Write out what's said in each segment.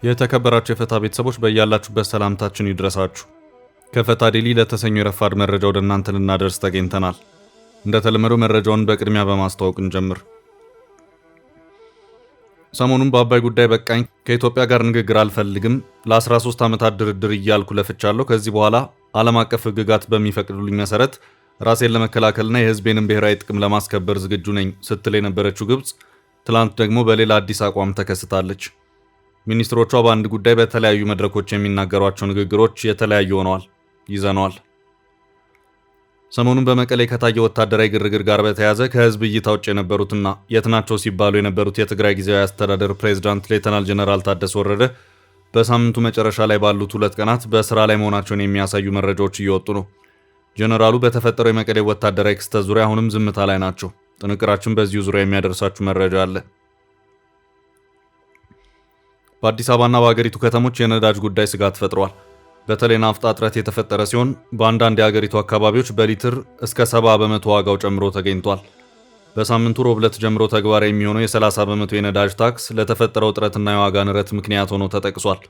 የተከበራችሁ የፈታ ቤተሰቦች በእያላችሁበት ሰላምታችን ይድረሳችሁ። ከፈታ ዴሊ ለተሰኙ የረፋድ መረጃ ወደ እናንተ ልናደርስ ተገኝተናል። እንደተለመደው መረጃውን በቅድሚያ በማስተዋወቅ እንጀምር። ሰሞኑን በአባይ ጉዳይ በቃኝ፣ ከኢትዮጵያ ጋር ንግግር አልፈልግም፣ ለ13 ዓመታት ድርድር እያልኩ ለፍቻለሁ፣ ከዚህ በኋላ ዓለም አቀፍ ሕግጋት በሚፈቅዱልኝ መሰረት ራሴን ለመከላከልና የሕዝቤንም ብሔራዊ ጥቅም ለማስከበር ዝግጁ ነኝ ስትል የነበረችው ግብጽ ትላንት ደግሞ በሌላ አዲስ አቋም ተከስታለች። ሚኒስትሮቿ በአንድ ጉዳይ በተለያዩ መድረኮች የሚናገሯቸው ንግግሮች የተለያዩ ሆነዋል፣ ይዘነዋል። ሰሞኑን በመቀሌ ከታየ ወታደራዊ ግርግር ጋር በተያያዘ ከህዝብ እይታ ውጭ የነበሩትና የት ናቸው ሲባሉ የነበሩት የትግራይ ጊዜያዊ አስተዳደር ፕሬዝዳንት ሌተናል ጀነራል ታደሰ ወረደ በሳምንቱ መጨረሻ ላይ ባሉት 2 ቀናት በስራ ላይ መሆናቸውን የሚያሳዩ መረጃዎች እየወጡ ነው። ጀነራሉ በተፈጠረው የመቀሌ ወታደራዊ ክስተት ዙሪያ አሁንም ዝምታ ላይ ናቸው። ጥንቅራችን በዚሁ ዙሪያ የሚያደርሳችሁ መረጃ አለ። በአዲስ አበባና በአገሪቱ ከተሞች የነዳጅ ጉዳይ ስጋት ፈጥሯል። በተለይ ናፍጣ እጥረት የተፈጠረ ሲሆን በአንዳንድ የአገሪቱ አካባቢዎች በሊትር እስከ 70 በመቶ ዋጋው ጨምሮ ተገኝቷል። በሳምንቱ ሮብ ዕለት ጀምሮ ተግባራዊ የሚሆነው የ30 በመቶ የነዳጅ ታክስ ለተፈጠረው እጥረትና የዋጋ ንረት ምክንያት ሆኖ ተጠቅሷል።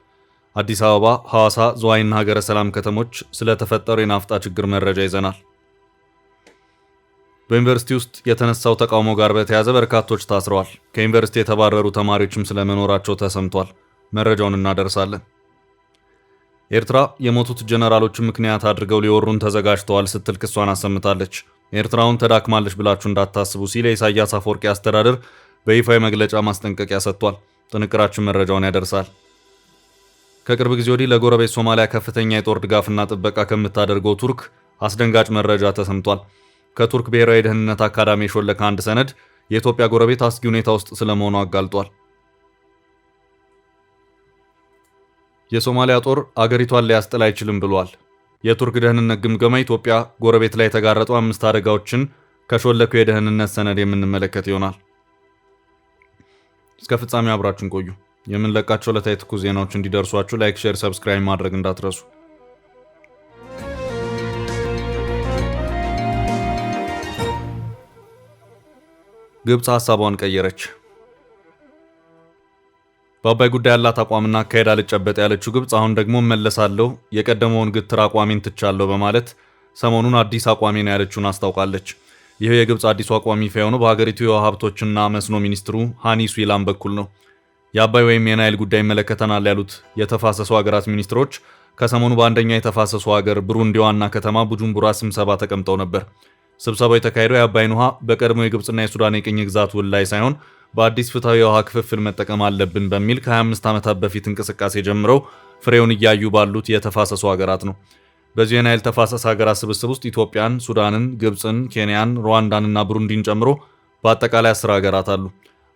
አዲስ አበባ፣ ሐዋሳ፣ ዝዋይና ሀገረ ሰላም ከተሞች ስለተፈጠረው የናፍጣ ችግር መረጃ ይዘናል። በዩኒቨርሲቲ ውስጥ የተነሳው ተቃውሞ ጋር በተያያዘ በርካቶች ታስረዋል። ከዩኒቨርሲቲ የተባረሩ ተማሪዎችም ስለመኖራቸው ተሰምቷል። መረጃውን እናደርሳለን። ኤርትራ የሞቱት ጀነራሎችን ምክንያት አድርገው ሊወሩን ተዘጋጅተዋል ስትል ክሷን አሰምታለች። ኤርትራውን ተዳክማለች ብላችሁ እንዳታስቡ ሲል የኢሳያስ አፈወርቂ አስተዳደር በይፋዊ መግለጫ ማስጠንቀቂያ ሰጥቷል። ጥንቅራችን መረጃውን ያደርሳል። ከቅርብ ጊዜ ወዲህ ለጎረቤት ሶማሊያ ከፍተኛ የጦር ድጋፍና ጥበቃ ከምታደርገው ቱርክ አስደንጋጭ መረጃ ተሰምቷል። ከቱርክ ብሔራዊ ደህንነት አካዳሚ የሾለከ አንድ ሰነድ የኢትዮጵያ ጎረቤት አስጊ ሁኔታ ውስጥ ስለመሆኑ አጋልጧል። የሶማሊያ ጦር አገሪቷን ሊያስጥል አይችልም ብሏል። የቱርክ ደህንነት ግምገማ ኢትዮጵያ ጎረቤት ላይ የተጋረጡ 5 አደጋዎችን ከሾለከው የደህንነት ሰነድ የምንመለከት ይሆናል። እስከ ፍጻሜው አብራችሁን ቆዩ። የምንለቃቸው ዕለታዊ ትኩስ ዜናዎች እንዲደርሷችሁ ላይክ፣ ሼር፣ ሰብስክራይብ ማድረግ እንዳትረሱ። ግብጽ ሐሳቧን ቀየረች። በአባይ ጉዳይ ያላት አቋምና አካሄድ አልጨበጥ ያለችው ግብጽ አሁን ደግሞ መለሳለሁ፣ የቀደመውን ግትር አቋሜን ትቻለሁ በማለት ሰሞኑን አዲስ አቋሜን ያለችውን አስታውቃለች። ይህ የግብጽ አዲሱ አቋም ይፋ የሆነው በሀገሪቱ የውሃ ሀብቶችና መስኖ ሚኒስትሩ ሃኒ ስዊላም በኩል ነው። የአባይ ወይም የናይል ጉዳይ ይመለከተናል ያሉት የተፋሰሱ ሀገራት ሚኒስትሮች ከሰሞኑ በአንደኛው የተፋሰሱ ሀገር ብሩንዲ ዋና ከተማ ቡጁምቡራ ስብሰባ ተቀምጠው ነበር። ስብሰባው የተካሄደው የአባይን ውሃ በቀድሞ የግብጽና የሱዳን የቅኝ ግዛት ውል ላይ ሳይሆን በአዲስ ፍትሐዊ የውሃ ክፍፍል መጠቀም አለብን በሚል ከ25 ዓመታት በፊት እንቅስቃሴ ጀምረው ፍሬውን እያዩ ባሉት የተፋሰሱ ሀገራት ነው። በዚህ የናይል ተፋሰስ ሀገራት ስብስብ ውስጥ ኢትዮጵያን፣ ሱዳንን፣ ግብጽን፣ ኬንያን፣ ሩዋንዳንና ብሩንዲን ጨምሮ በአጠቃላይ 10 ሀገራት አሉ።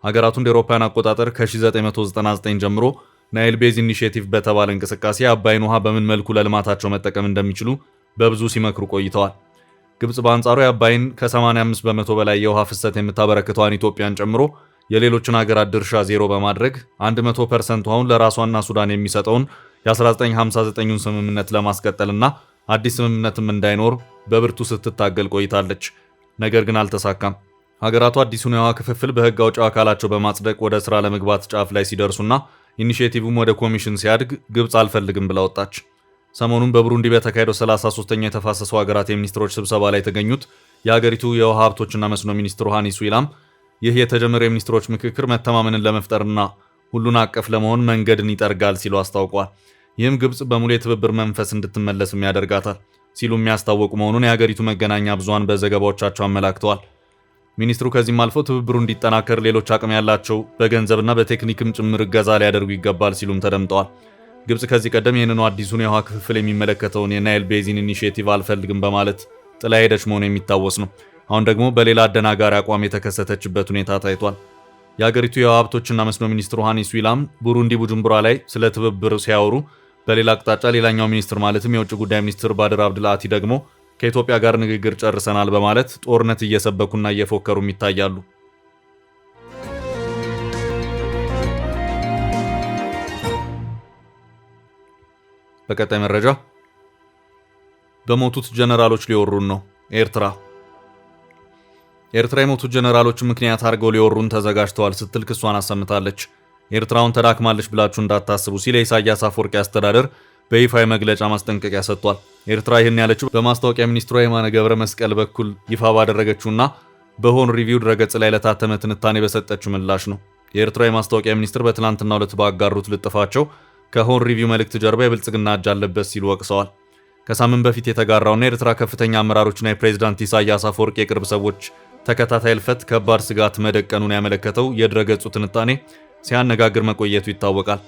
ሀገራቱ እንደ አውሮፓውያን አቆጣጠር ከ1999 ጀምሮ ናይል ቤዝ ኢኒሺየቲቭ በተባለ እንቅስቃሴ የአባይን ውሃ በምን መልኩ ለልማታቸው መጠቀም እንደሚችሉ በብዙ ሲመክሩ ቆይተዋል። ግብጽ በአንጻሩ የአባይን ከ85 በመቶ በላይ የውሃ ፍሰት የምታበረክተዋን ኢትዮጵያን ጨምሮ የሌሎችን ሀገራት ድርሻ ዜሮ በማድረግ 100% ውሃውን ለራሷና ሱዳን የሚሰጠውን የ1959ን ስምምነት ለማስቀጠልና አዲስ ስምምነትም እንዳይኖር በብርቱ ስትታገል ቆይታለች። ነገር ግን አልተሳካም። ሀገራቱ አዲሱን የውሃ ክፍፍል በህግ አውጪው አካላቸው በማጽደቅ ወደ ስራ ለመግባት ጫፍ ላይ ሲደርሱና ኢኒሺየቲቭም ወደ ኮሚሽን ሲያድግ ግብጽ አልፈልግም ብላ ወጣች። ሰሞኑን በብሩንዲ በተካሄደው 33ኛ የተፋሰሱ ሀገራት የሚኒስትሮች ስብሰባ ላይ የተገኙት የሀገሪቱ የውሃ ሀብቶችና መስኖ ሚኒስትሩ ሃኒ ስዊላም ይህ የተጀመረው የሚኒስትሮች ምክክር መተማመንን ለመፍጠርና ሁሉን አቀፍ ለመሆን መንገድን ይጠርጋል ሲሉ አስታውቀዋል። ይህም ግብጽ በሙሉ የትብብር መንፈስ እንድትመለስም ያደርጋታል ሲሉ የሚያስታወቁ መሆኑን የሀገሪቱ መገናኛ ብዙሃን በዘገባዎቻቸው አመላክተዋል። ሚኒስትሩ ከዚህም አልፎ ትብብሩ እንዲጠናከር ሌሎች አቅም ያላቸው በገንዘብና በቴክኒክም ጭምር እገዛ ሊያደርጉ ይገባል ሲሉም ተደምጠዋል። ግብጽ ከዚህ ቀደም ይህንኑ አዲሱን የውሃ ክፍፍል የሚመለከተውን የናይል ቤዚን ኢኒሺየቲቭ አልፈልግም በማለት ጥላ ሄደች መሆኑ የሚታወስ ነው። አሁን ደግሞ በሌላ አደናጋሪ አቋም የተከሰተችበት ሁኔታ ታይቷል። የሀገሪቱ የውሃ ሀብቶችና መስኖ ሚኒስትሩ ሃኒ ስዊላም ቡሩንዲ ቡጁምቡራ ላይ ስለ ትብብር ሲያወሩ፣ በሌላ አቅጣጫ ሌላኛው ሚኒስትር ማለትም የውጭ ጉዳይ ሚኒስትር ባድር አብድልአቲ ደግሞ ከኢትዮጵያ ጋር ንግግር ጨርሰናል በማለት ጦርነት እየሰበኩና እየፎከሩም ይታያሉ። በቀጣይ መረጃ በሞቱት ጀነራሎች ሊወሩን ነው። ኤርትራ የሞቱት ጀነራሎች ምክንያት አድርገው ሊወሩን ተዘጋጅተዋል ስትል ክሷን አሰምታለች። ኤርትራውን ተዳክማለች ብላችሁ እንዳታስቡ ሲል የኢሳያስ አፈወርቂ አስተዳደር በይፋዊ መግለጫ ማስጠንቀቂያ ሰጥቷል። ኤርትራ ይህን ያለችው በማስታወቂያ ሚኒስትሯ የማነ ገብረ መስቀል በኩል ይፋ ባደረገችውና በሆርን ሪቪው ድረገጽ ላይ ለታተመ ትንታኔ በሰጠችው ምላሽ ነው። የኤርትራ የማስታወቂያ ሚኒስትር በትላንትናው ዕለት ባጋሩት ልጥፋቸው ከሆርን ሪቪው መልእክት ጀርባ የብልጽግና እጅ አለበት ሲሉ ወቅሰዋል። ከሳምንት በፊት የተጋራውና የኤርትራ ከፍተኛ አመራሮችና የፕሬዝዳንት ኢሳያስ አፈወርቂ የቅርብ ሰዎች ተከታታይ እልፈት ከባድ ስጋት መደቀኑን ያመለከተው የድረገጹ ትንታኔ ሲያነጋግር መቆየቱ ይታወቃል።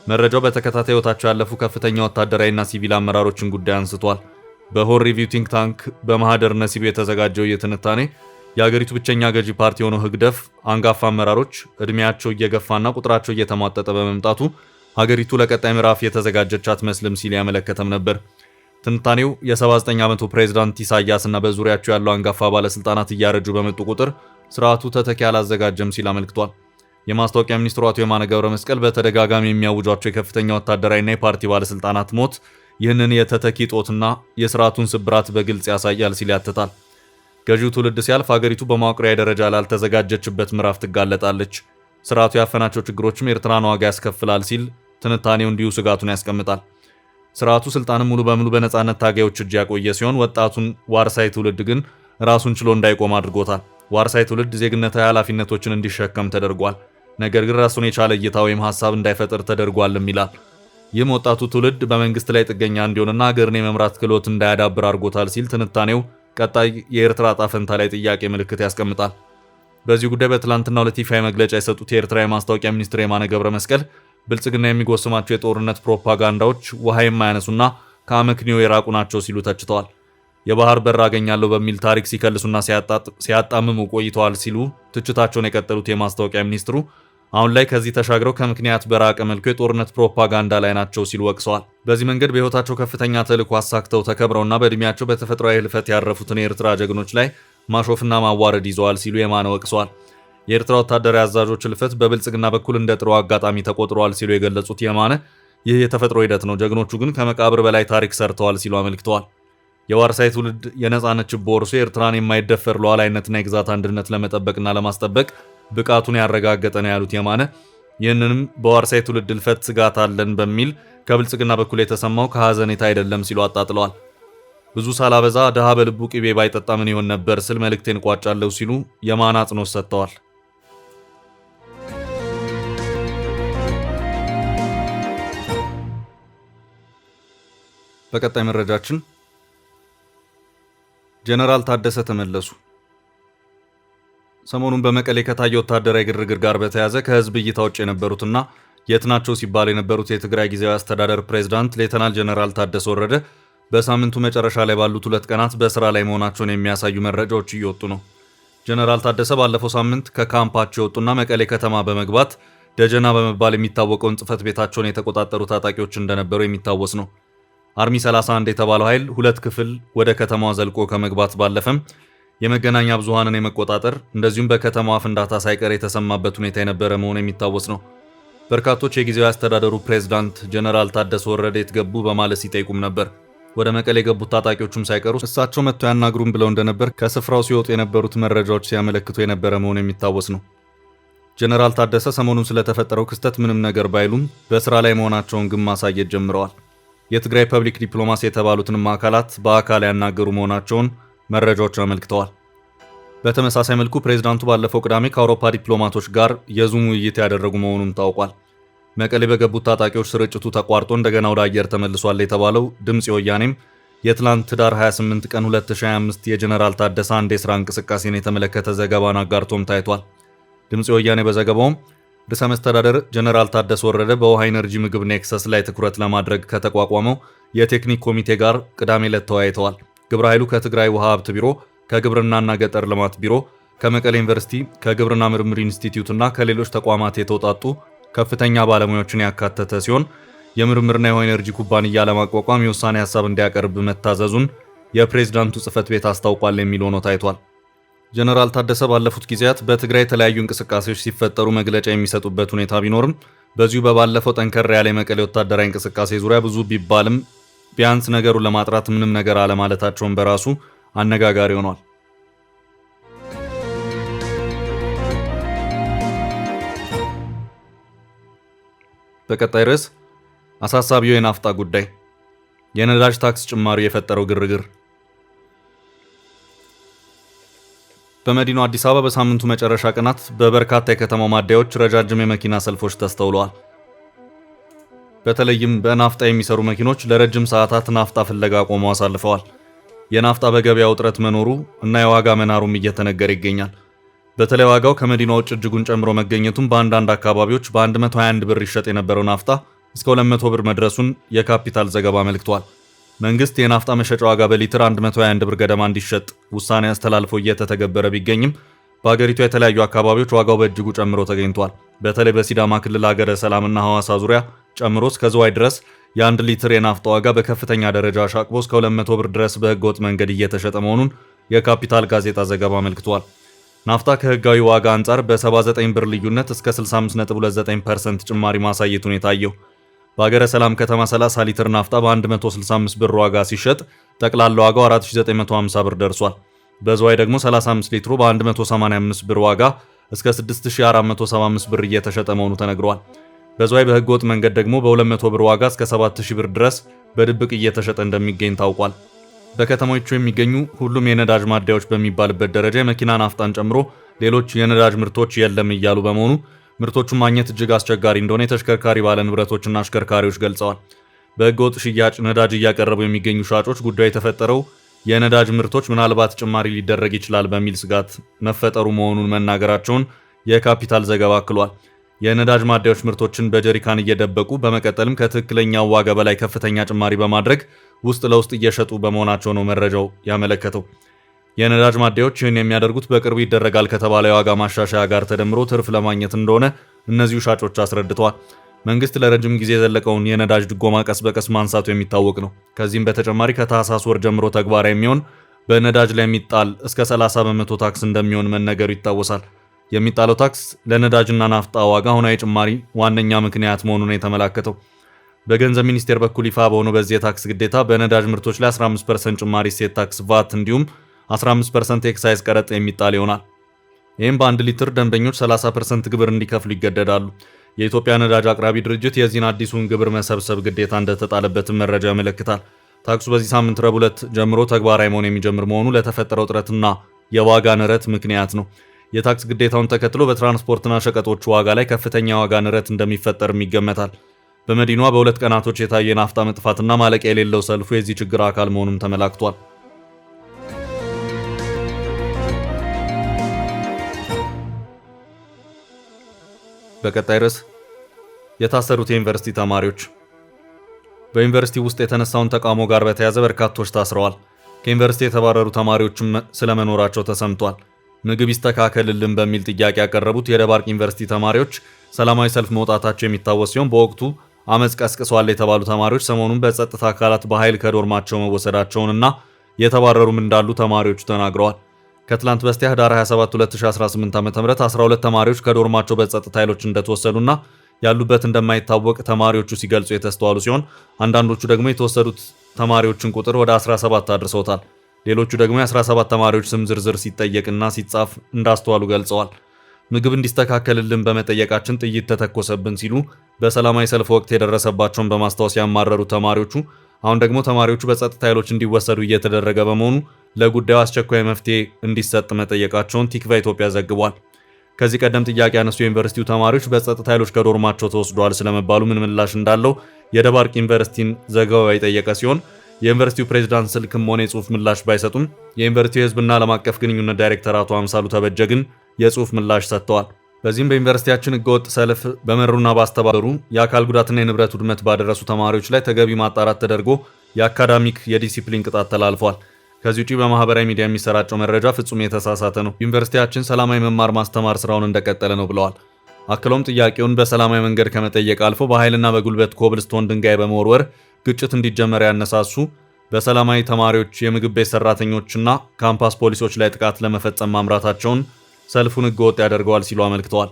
መረጃው በተከታታይ ሕይወታቸው ያለፉ ከፍተኛ ወታደራዊና ሲቪል አመራሮችን ጉዳይ አንስቷል። በሆርን ሪቪው ቲንክ ታንክ በማህደር ነሲቡ የተዘጋጀው የትንታኔ የአገሪቱ ብቸኛ ገዢ ፓርቲ የሆነው ህግደፍ አንጋፋ አመራሮች እድሜያቸው እየገፋና ቁጥራቸው እየተሟጠጠ በመምጣቱ ሀገሪቱ ለቀጣይ ምዕራፍ የተዘጋጀች አትመስልም ሲል ያመለከተም ነበር። ትንታኔው የ79 ዓመቱ ፕሬዝዳንት ኢሳያስና በዙሪያቸው ያለው አንጋፋ ባለስልጣናት እያረጁ በመጡ ቁጥር ስርዓቱ ተተኪ አላዘጋጀም ሲል አመልክቷል። የማስታወቂያ ሚኒስትሩ አቶ የማነ ገብረ መስቀል በተደጋጋሚ የሚያውጇቸው የከፍተኛ ወታደራዊና የፓርቲ ባለስልጣናት ሞት ይህንን የተተኪ ጦትና የስርዓቱን ስብራት በግልጽ ያሳያል ሲል ያትታል። ገዢው ትውልድ ሲያልፍ ሀገሪቱ በመዋቅራዊ ደረጃ ላልተዘጋጀችበት ምዕራፍ ትጋለጣለች። ስርዓቱ ያፈናቸው ችግሮችም ኤርትራን ዋጋ ያስከፍላል ሲል ትንታኔው እንዲሁ ስጋቱን ያስቀምጣል። ስርዓቱ ስልጣንን ሙሉ በሙሉ በነጻነት ታጋዮች እጅ ያቆየ ሲሆን ወጣቱን ዋርሳይ ትውልድ ግን ራሱን ችሎ እንዳይቆም አድርጎታል። ዋርሳይ ትውልድ ዜግነታዊ ኃላፊነቶችን እንዲሸከም ተደርጓል። ነገር ግን ራሱን የቻለ እይታ ወይም ሀሳብ እንዳይፈጥር ተደርጓልም ይላል። ይህም ወጣቱ ትውልድ በመንግስት ላይ ጥገኛ እንዲሆንና ሀገርን የመምራት ክህሎት እንዳያዳብር አድርጎታል ሲል ትንታኔው ቀጣይ የኤርትራ ዕጣ ፈንታ ላይ ጥያቄ ምልክት ያስቀምጣል። በዚህ ጉዳይ በትላንትናው ዕለት ይፋዊ መግለጫ የሰጡት የኤርትራ የማስታወቂያ ሚኒስትር የማነ ገብረ መስቀል ብልጽግና የሚጎስማቸው የጦርነት ፕሮፓጋንዳዎች ውሃ የማያነሱና ከአመክንዮ የራቁ ናቸው ሲሉ ተችተዋል። የባህር በር አገኛለሁ በሚል ታሪክ ሲከልሱና ሲያጣምሙ ቆይተዋል ሲሉ ትችታቸውን የቀጠሉት የማስታወቂያ ሚኒስትሩ አሁን ላይ ከዚህ ተሻግረው ከምክንያት በራቀ መልኩ የጦርነት ፕሮፓጋንዳ ላይ ናቸው ሲሉ ወቅሰዋል። በዚህ መንገድ በሕይወታቸው ከፍተኛ ተልዕኮ አሳክተው ተከብረውና በዕድሜያቸው በተፈጥሯዊ ህልፈት ያረፉትን የኤርትራ ጀግኖች ላይ ማሾፍና ማዋረድ ይዘዋል ሲሉ የማነ ወቅሰዋል። የኤርትራ ወታደራዊ አዛዦች ህልፈት በብልጽግና በኩል እንደ ጥሩ አጋጣሚ ተቆጥረዋል ሲሉ የገለጹት የማነ ይህ የተፈጥሮ ሂደት ነው፣ ጀግኖቹ ግን ከመቃብር በላይ ታሪክ ሰርተዋል ሲሉ አመልክተዋል። የዋርሳይ ትውልድ የነጻነት ችቦ ወርሶ የኤርትራን የማይደፈር ሉዓላዊነትና የግዛት አንድነት ለመጠበቅና ለማስጠበቅ ብቃቱን ያረጋገጠ ነው ያሉት የማነ ይህንንም በዋርሳይ ትውልድ ህልፈት ስጋት አለን በሚል ከብልጽግና በኩል የተሰማው ከሐዘኔታ አይደለም ሲሉ አጣጥለዋል። ብዙ ሳላበዛ ድሃ በልቡ ቅቤ ባይጠጣ ምን ይሆን ነበር ስል መልእክቴን ቋጫለሁ ሲሉ የማነ አጽንኦት ሰጥተዋል። በቀጣይ መረጃችን ጀነራል ታደሰ ተመለሱ። ሰሞኑን በመቀሌ ከታየ ወታደራዊ ግርግር ጋር በተያያዘ ከህዝብ እይታ ውጭ የነበሩትና የት ናቸው ሲባል የነበሩት የትግራይ ጊዜያዊ አስተዳደር ፕሬዝዳንት ሌተናል ጀነራል ታደሰ ወረደ በሳምንቱ መጨረሻ ላይ ባሉት 2 ቀናት በስራ ላይ መሆናቸውን የሚያሳዩ መረጃዎች እየወጡ ነው። ጀነራል ታደሰ ባለፈው ሳምንት ከካምፓቸው የወጡና መቀሌ ከተማ በመግባት ደጀና በመባል የሚታወቀውን ጽህፈት ቤታቸውን የተቆጣጠሩ ታጣቂዎች እንደነበሩ የሚታወስ ነው። አርሚ 31 የተባለው ኃይል 2 ክፍል ወደ ከተማዋ ዘልቆ ከመግባት ባለፈም የመገናኛ ብዙሃንን የመቆጣጠር እንደዚሁም በከተማዋ ፍንዳታ ሳይቀር የተሰማበት ሁኔታ የነበረ መሆኑ የሚታወስ ነው። በርካቶች የጊዜያዊ አስተዳደሩ ፕሬዝዳንት ጀነራል ታደሰ ወረደ የት ገቡ በማለት ሲጠይቁም ነበር። ወደ መቀሌ የገቡት ታጣቂዎቹም ሳይቀሩ እሳቸው መጥተው ያናግሩን ብለው እንደነበር ከስፍራው ሲወጡ የነበሩት መረጃዎች ሲያመለክቱ የነበረ መሆኑ የሚታወስ ነው። ጀነራል ታደሰ ሰሞኑን ስለተፈጠረው ክስተት ምንም ነገር ባይሉም በስራ ላይ መሆናቸውን ግን ማሳየት ጀምረዋል። የትግራይ ፐብሊክ ዲፕሎማሲ የተባሉትንም አካላት በአካል ያናገሩ መሆናቸውን መረጃዎች አመልክተዋል። በተመሳሳይ መልኩ ፕሬዝዳንቱ ባለፈው ቅዳሜ ከአውሮፓ ዲፕሎማቶች ጋር የዙም ውይይት ያደረጉ መሆኑም ታውቋል። መቀሌ በገቡት ታጣቂዎች ስርጭቱ ተቋርጦ እንደገና ወደ አየር ተመልሷል የተባለው ድምጽ ወያኔም የትላንት ዳር 28 ቀን 2025 የጀነራል ታደሰ አንድ የሥራ እንቅስቃሴን የተመለከተ ዘገባን አጋርቶም ታይቷል። ድምጽ ወያኔ በዘገባውም ርዕሰ መስተዳደር ጀነራል ታደሰ ወረደ በውሃ ኢነርጂ ምግብ ኔክሰስ ላይ ትኩረት ለማድረግ ከተቋቋመው የቴክኒክ ኮሚቴ ጋር ቅዳሜ ዕለት ተወያይተዋል። ግብረ ኃይሉ ከትግራይ ውሃ ሀብት ቢሮ፣ ከግብርናና ገጠር ልማት ቢሮ፣ ከመቀሌ ዩኒቨርሲቲ፣ ከግብርና ምርምር ኢንስቲትዩትና ከሌሎች ተቋማት የተውጣጡ ከፍተኛ ባለሙያዎችን ያካተተ ሲሆን የምርምርና የውሃ ኢነርጂ ኩባንያ ለማቋቋም የውሳኔ ሐሳብ እንዲያቀርብ መታዘዙን የፕሬዝዳንቱ ጽህፈት ቤት አስታውቋል የሚል ሆኖ ታይቷል። ጀነራል ታደሰ ባለፉት ጊዜያት በትግራይ የተለያዩ እንቅስቃሴዎች ሲፈጠሩ መግለጫ የሚሰጡበት ሁኔታ ቢኖርም በዚሁ በባለፈው ጠንከር ያለ የመቀሌ ወታደራዊ እንቅስቃሴ ዙሪያ ብዙ ቢባልም ቢያንስ ነገሩን ለማጥራት ምንም ነገር አለማለታቸውን በራሱ አነጋጋሪ ሆኗል። በቀጣይ ርዕስ አሳሳቢው የናፍጣ ጉዳይ፣ የነዳጅ ታክስ ጭማሪ የፈጠረው ግርግር። በመዲናው አዲስ አበባ በሳምንቱ መጨረሻ ቀናት በበርካታ የከተማው ማደያዎች ረጃጅም የመኪና ሰልፎች ተስተውለዋል። በተለይም በናፍጣ የሚሰሩ መኪኖች ለረጅም ሰዓታት ናፍጣ ፍለጋ ቆመው አሳልፈዋል። የናፍጣ በገበያው እጥረት መኖሩ እና የዋጋ መናሩም እየተነገረ ይገኛል። በተለይ ዋጋው ከመዲናው ውጭ እጅጉን ጨምሮ መገኘቱም በአንዳንድ አካባቢዎች በ121 ብር ይሸጥ የነበረው ናፍጣ እስከ 200 ብር መድረሱን የካፒታል ዘገባ አመልክቷል። መንግስት የናፍጣ መሸጫ ዋጋ በሊትር 121 ብር ገደማ እንዲሸጥ ውሳኔ አስተላልፎ እየተተገበረ ቢገኝም በአገሪቱ የተለያዩ አካባቢዎች ዋጋው በእጅጉ ጨምሮ ተገኝቷል። በተለይ በሲዳማ ክልል ሀገረ ሰላምና ሐዋሳ ዙሪያ ጨምሮ እስከ ዝዋይ ድረስ የ1 ሊትር የናፍጣ ዋጋ በከፍተኛ ደረጃ አሻቅቦ እስከ 200 ብር ድረስ በህገወጥ መንገድ እየተሸጠ መሆኑን የካፒታል ጋዜጣ ዘገባ አመልክቷል። ናፍጣ ከህጋዊ ዋጋ አንጻር በ79 ብር ልዩነት እስከ 65.29% ጭማሪ ማሳየቱን የታየው በሀገረ ሰላም ከተማ 30 ሊትር ናፍጣ በ165 ብር ዋጋ ሲሸጥ ጠቅላላ ዋጋው 4950 ብር ደርሷል። በዝዋይ ደግሞ 35 ሊትሩ በ185 ብር ዋጋ እስከ 6475 ብር እየተሸጠ መሆኑ ተነግሯል። በዝዋይ በህገወጥ መንገድ ደግሞ በ200 ብር ዋጋ እስከ 7000 ብር ድረስ በድብቅ እየተሸጠ እንደሚገኝ ታውቋል። በከተሞቹ የሚገኙ ሁሉም የነዳጅ ማደያዎች በሚባልበት ደረጃ የመኪና ናፍጣን ጨምሮ ሌሎች የነዳጅ ምርቶች የለም እያሉ በመሆኑ ምርቶቹን ማግኘት እጅግ አስቸጋሪ እንደሆነ የተሽከርካሪ ባለ ንብረቶችና አሽከርካሪዎች ገልጸዋል። በህገወጥ ሽያጭ ነዳጅ እያቀረቡ የሚገኙ ሻጮች ጉዳዩ የተፈጠረው የነዳጅ ምርቶች ምናልባት ጭማሪ ሊደረግ ይችላል በሚል ስጋት መፈጠሩ መሆኑን መናገራቸውን የካፒታል ዘገባ አክሏል። የነዳጅ ማደያዎች ምርቶችን በጀሪካን እየደበቁ በመቀጠልም ከትክክለኛው ዋጋ በላይ ከፍተኛ ጭማሪ በማድረግ ውስጥ ለውስጥ እየሸጡ በመሆናቸው ነው መረጃው ያመለከተው። የነዳጅ ማደያዎች ይህን የሚያደርጉት በቅርቡ ይደረጋል ከተባለ የዋጋ ማሻሻያ ጋር ተደምሮ ትርፍ ለማግኘት እንደሆነ እነዚሁ ሻጮች አስረድተዋል። መንግስት ለረጅም ጊዜ የዘለቀውን የነዳጅ ድጎማ ቀስ በቀስ ማንሳቱ የሚታወቅ ነው። ከዚህም በተጨማሪ ከታህሳስ ወር ጀምሮ ተግባራዊ የሚሆን በነዳጅ ላይ የሚጣል እስከ 30 በመቶ ታክስ እንደሚሆን መነገሩ ይታወሳል። የሚጣለው ታክስ ለነዳጅና ናፍጣ ዋጋ አሁናዊ ጭማሪ ዋነኛ ምክንያት መሆኑን የተመላከተው በገንዘብ ሚኒስቴር በኩል ይፋ በሆነው በዚህ የታክስ ግዴታ በነዳጅ ምርቶች ላይ 15% ጭማሪ እሴት ታክስ ቫት እንዲሁም 15% ኤክሳይዝ ቀረጥ የሚጣል ይሆናል። ይህም በ1 ሊትር ደንበኞች 30% ግብር እንዲከፍሉ ይገደዳሉ። የኢትዮጵያ ነዳጅ አቅራቢ ድርጅት የዚህን አዲሱን ግብር መሰብሰብ ግዴታ እንደተጣለበትም መረጃ ያመለክታል። ታክሱ በዚህ ሳምንት ረቡዕ ዕለት ጀምሮ ተግባራዊ መሆን የሚጀምር መሆኑ ለተፈጠረው እጥረትና የዋጋ ንረት ምክንያት ነው። የታክስ ግዴታውን ተከትሎ በትራንስፖርትና ሸቀጦች ዋጋ ላይ ከፍተኛ የዋጋ ንረት እንደሚፈጠርም ይገመታል። በመዲናዋ በሁለት ቀናቶች የታየ ናፍጣ መጥፋትና ማለቂያ የሌለው ሰልፉ የዚህ ችግር አካል መሆኑም ተመላክቷል። በቀጣይ ርዕስ የታሰሩት የዩኒቨርሲቲ ተማሪዎች። በዩኒቨርሲቲ ውስጥ የተነሳውን ተቃውሞ ጋር በተያያዘ በርካቶች ታስረዋል። ከዩኒቨርሲቲ የተባረሩ ተማሪዎችም ስለመኖራቸው ተሰምቷል። ምግብ ይስተካከልልን በሚል ጥያቄ ያቀረቡት የደባርቅ ዩኒቨርሲቲ ተማሪዎች ሰላማዊ ሰልፍ መውጣታቸው የሚታወስ ሲሆን በወቅቱ አመጽ ቀስቅሰዋል የተባሉ ተማሪዎች ሰሞኑን በጸጥታ አካላት በኃይል ከዶርማቸው መወሰዳቸውንና የተባረሩም እንዳሉ ተማሪዎቹ ተናግረዋል። ከትላንት በስቲያ ህዳር 27 2018 ዓ.ም 12 ተማሪዎች ከዶርማቸው በጸጥታ ኃይሎች እንደተወሰዱና ያሉበት እንደማይታወቅ ተማሪዎቹ ሲገልጹ የተስተዋሉ ሲሆን አንዳንዶቹ ደግሞ የተወሰዱት ተማሪዎችን ቁጥር ወደ 17 አድርሰውታል። ሌሎቹ ደግሞ የ17 ተማሪዎች ስም ዝርዝር ሲጠየቅና ሲጻፍ እንዳስተዋሉ ገልጸዋል። ምግብ እንዲስተካከልልን በመጠየቃችን ጥይት ተተኮሰብን ሲሉ በሰላማዊ ሰልፍ ወቅት የደረሰባቸውን በማስታወስ ያማረሩ ተማሪዎቹ አሁን ደግሞ ተማሪዎቹ በጸጥታ ኃይሎች እንዲወሰዱ እየተደረገ በመሆኑ ለጉዳዩ አስቸኳይ መፍትሄ እንዲሰጥ መጠየቃቸውን ቲክቫ ኢትዮጵያ ዘግቧል። ከዚህ ቀደም ጥያቄ ያነሱ የዩኒቨርሲቲው ተማሪዎች በጸጥታ ኃይሎች ከዶርማቸው ተወስደዋል ስለመባሉ ምን ምላሽ እንዳለው የደባርቅ ዩኒቨርሲቲን ዘገባ የጠየቀ ሲሆን የዩኒቨርሲቲው ፕሬዝዳንት ስልክም ሆነ የጽሑፍ ምላሽ ባይሰጡም የዩኒቨርሲቲው የሕዝብና ዓለም አቀፍ ግንኙነት ዳይሬክተር አቶ አምሳሉ ተበጀ ግን የጽሑፍ ምላሽ ሰጥተዋል። በዚህም በዩኒቨርሲቲያችን ህገወጥ ሰልፍ በመሩና ባስተባበሩ የአካል ጉዳትና የንብረት ውድመት ባደረሱ ተማሪዎች ላይ ተገቢ ማጣራት ተደርጎ የአካዳሚክ የዲሲፕሊን ቅጣት ተላልፏል። ከዚህ ውጪ በማህበራዊ ሚዲያ የሚሰራጨው መረጃ ፍጹም የተሳሳተ ነው። ዩኒቨርሲቲያችን ሰላማዊ መማር ማስተማር ስራውን እንደቀጠለ ነው ብለዋል። አክለውም ጥያቄውን በሰላማዊ መንገድ ከመጠየቅ አልፎ በኃይልና በጉልበት ኮብልስቶን ድንጋይ በመወርወር ግጭት እንዲጀመር ያነሳሱ በሰላማዊ ተማሪዎች፣ የምግብ ቤት ሰራተኞችና ካምፓስ ፖሊሶች ላይ ጥቃት ለመፈጸም ማምራታቸውን ሰልፉን ህገወጥ ያደርገዋል ሲሉ አመልክተዋል።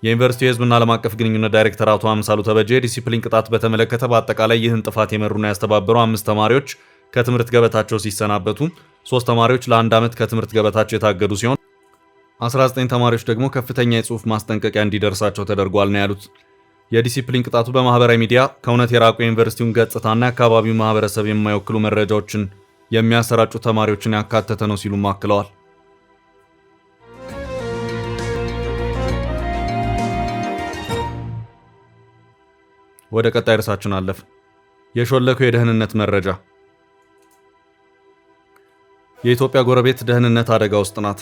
የዩኒቨርሲቲው የህዝብና ዓለም አቀፍ ግንኙነት ዳይሬክተር አቶ አምሳሉ ተበጀ ዲሲፕሊን ቅጣት በተመለከተ በአጠቃላይ ይህን ጥፋት የመሩና ያስተባበሩ 5 ተማሪዎች ከትምህርት ገበታቸው ሲሰናበቱ 3 ተማሪዎች ለ1 ዓመት ከትምህርት ገበታቸው የታገዱ ሲሆን 19 ተማሪዎች ደግሞ ከፍተኛ የጽሑፍ ማስጠንቀቂያ እንዲደርሳቸው ተደርጓል ነው ያሉት። የዲሲፕሊን ቅጣቱ በማህበራዊ ሚዲያ ከእውነት የራቁ የዩኒቨርሲቲውን ገጽታና የአካባቢው ማህበረሰብ የማይወክሉ መረጃዎችን የሚያሰራጩ ተማሪዎችን ያካተተ ነው ሲሉም አክለዋል። ወደ ቀጣይ ርዕሳችን አለፍ። የሾለከው የደህንነት መረጃ። የኢትዮጵያ ጎረቤት ደህንነት አደጋ ውስጥ ናት።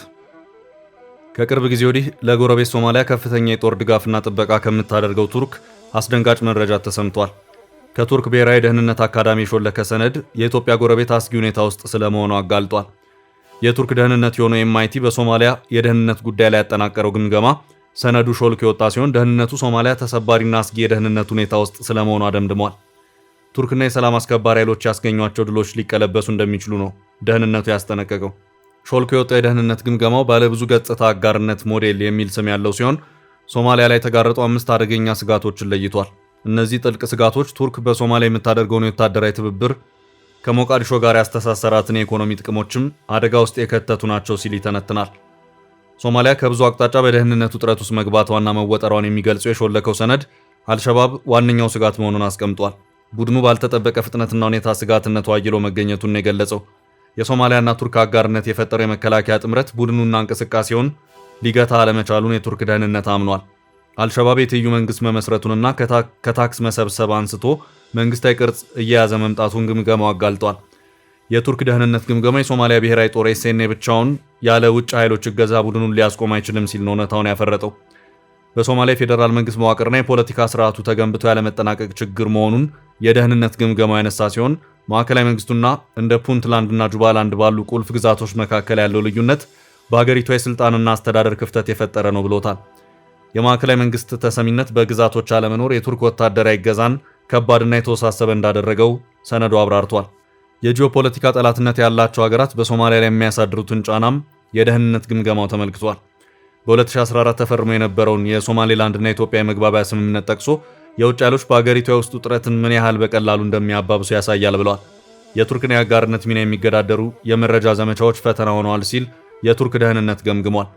ከቅርብ ጊዜ ወዲህ ለጎረቤት ሶማሊያ ከፍተኛ የጦር ድጋፍና ጥበቃ ከምታደርገው ቱርክ አስደንጋጭ መረጃ ተሰምቷል። ከቱርክ ብሔራዊ ደህንነት አካዳሚ የሾለከ ሰነድ የኢትዮጵያ ጎረቤት አስጊ ሁኔታ ውስጥ ስለመሆኑ አጋልጧል። የቱርክ ደህንነት የሆነው ኤምአይቲ በሶማሊያ የደህንነት ጉዳይ ላይ ያጠናቀረው ግምገማ ሰነዱ ሾልኮ የወጣ ሲሆን ደህንነቱ ሶማሊያ ተሰባሪና አስጊ የደህንነት ሁኔታ ውስጥ ስለመሆኑ አደምድሟል። ቱርክና የሰላም አስከባሪ ኃይሎች ያስገኟቸው ድሎች ሊቀለበሱ እንደሚችሉ ነው ደህንነቱ ያስጠነቀቀው። ሾልኮ የወጣው የደህንነት ግምገማው ባለብዙ ገጽታ አጋርነት ሞዴል የሚል ስም ያለው ሲሆን ሶማሊያ ላይ የተጋረጡ 5 አደገኛ ስጋቶችን ለይቷል። እነዚህ ጥልቅ ስጋቶች ቱርክ በሶማሊያ የምታደርገውን የወታደራዊ ትብብር ከሞቃዲሾ ጋር ያስተሳሰራትን የኢኮኖሚ ጥቅሞችም አደጋ ውስጥ የከተቱ ናቸው ሲል ይተነትናል። ሶማሊያ ከብዙ አቅጣጫ በደህንነት ውጥረት ውስጥ መግባቷና መወጠሯን የሚገልጸው የሾለከው ሰነድ አልሸባብ ዋነኛው ስጋት መሆኑን አስቀምጧል። ቡድኑ ባልተጠበቀ ፍጥነትና ሁኔታ ስጋትነቱ አይሎ መገኘቱን የገለጸው የሶማሊያና ቱርክ አጋርነት የፈጠረው የመከላከያ ጥምረት ቡድኑና እንቅስቃሴውን ሊገታ አለመቻሉን የቱርክ ደህንነት አምኗል። አልሸባብ የትይዩ መንግስት መመስረቱንና ከታክስ መሰብሰብ አንስቶ መንግስታዊ ቅርጽ እየያዘ መምጣቱን ግምገማው አጋልጧል። የቱርክ ደህንነት ግምገማ የሶማሊያ ብሔራዊ ጦር ኤስኤንኤ ብቻውን ያለ ውጭ ኃይሎች እገዛ ቡድኑን ሊያስቆም አይችልም ሲል ነው እውነታውን ያፈረጠው። በሶማሊያ ፌዴራል መንግስት መዋቅርና የፖለቲካ ስርዓቱ ተገንብቶ ያለመጠናቀቅ ችግር መሆኑን የደህንነት ግምገማው ያነሳ ሲሆን ማዕከላዊ መንግስቱና እንደ ፑንትላንድና ጁባላንድ ባሉ ቁልፍ ግዛቶች መካከል ያለው ልዩነት በሀገሪቷ የስልጣንና አስተዳደር ክፍተት የፈጠረ ነው ብሎታል። የማዕከላዊ መንግስት ተሰሚነት በግዛቶች አለመኖር የቱርክ ወታደራዊ እገዛን ከባድና የተወሳሰበ እንዳደረገው ሰነዱ አብራርቷል። የጂኦፖለቲካ ጠላትነት ያላቸው ሀገራት በሶማሊያ ላይ የሚያሳድሩትን ጫናም የደህንነት ግምገማው ተመልክቷል። በ2014 ተፈርሞ የነበረውን የሶማሌላንድና የኢትዮጵያ የመግባቢያ ስምምነት ጠቅሶ የውጭ ኃይሎች በሀገሪቷ የውስጥ ውጥረትን ምን ያህል በቀላሉ እንደሚያባብሱ ያሳያል ብለዋል። የቱርክን የአጋርነት ሚና የሚገዳደሩ የመረጃ ዘመቻዎች ፈተና ሆነዋል ሲል የቱርክ ደህንነት ገምግሟል።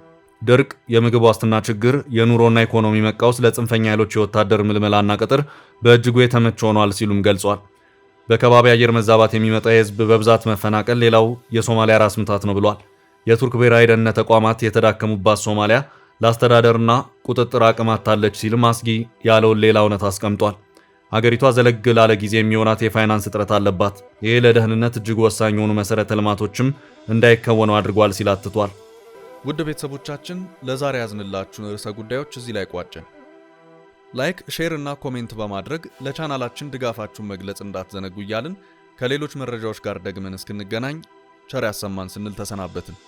ድርቅ፣ የምግብ ዋስትና ችግር፣ የኑሮና ኢኮኖሚ መቃወስ ለጽንፈኛ ኃይሎች የወታደር ምልመላና ቅጥር በእጅጉ የተመቸ ሆኗል ሲሉም ገልጿል። በከባቢ አየር መዛባት የሚመጣ የህዝብ በብዛት መፈናቀል ሌላው የሶማሊያ ራስ ምታት ነው ብሏል። የቱርክ ብሔራዊ ደህንነት ተቋማት የተዳከሙባት ሶማሊያ ለአስተዳደርና ቁጥጥር አቅም አታለች ሲልም አስጊ ያለውን ሌላ እውነት አስቀምጧል። ሀገሪቷ ዘለግ ላለ ጊዜ የሚሆናት የፋይናንስ እጥረት አለባት። ይህ ለደህንነት እጅግ ወሳኝ የሆኑ መሰረተ ልማቶችም እንዳይከወኑ አድርጓል ሲል አትቷል። ውድ ቤተሰቦቻችን ለዛሬ ያዝንላችሁን ርዕሰ ጉዳዮች እዚህ ላይ ቋጨን። ላይክ፣ ሼር እና ኮሜንት በማድረግ ለቻናላችን ድጋፋችሁን መግለጽ እንዳትዘነጉ እያልን ከሌሎች መረጃዎች ጋር ደግመን እስክንገናኝ ቸር ያሰማን ስንል ተሰናበትን።